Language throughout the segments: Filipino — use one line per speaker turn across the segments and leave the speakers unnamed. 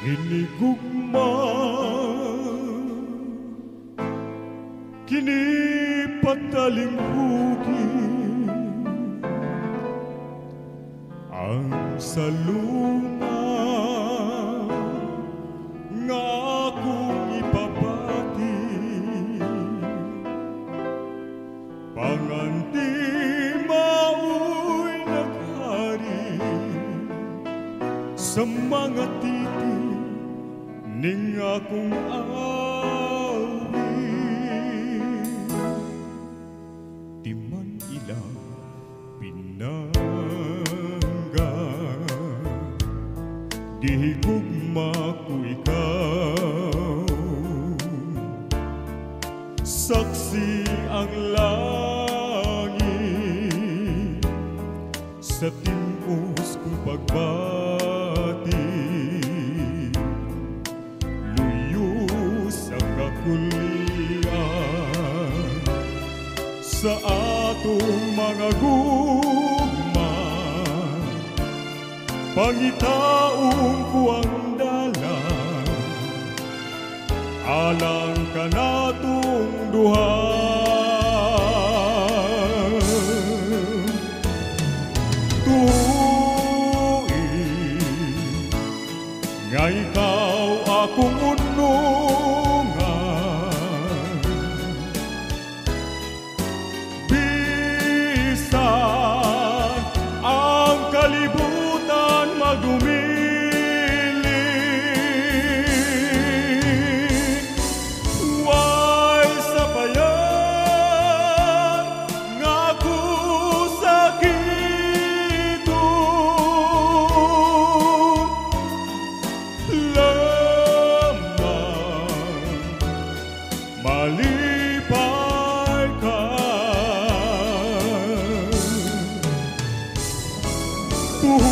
Hinigugma kini patalinghugi ang salunga nga akong ipabati panganti mao'y naghari sa mga titi ning akong awi. Di man ilang pinangga, di higugma ko ikaw, saksi ang langit sa timos kong pagbati. Sa atong mga gugma, pangitaong ko ang dalan, alang ka natong duha. Tuig nga ikaw akong unungan, bisan ang kalibutan magdumili, way sapayan nga ako sakiton, malipay ka. Tuig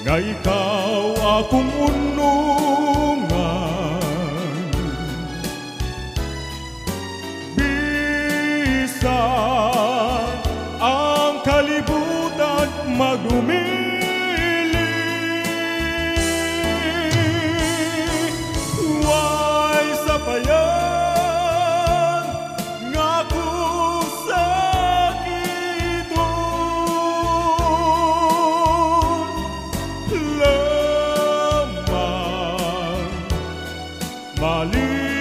nga ikaw akong unungan, bisan ang kalibutan magdumili, way sapayan nga ako sakiton, lamang mali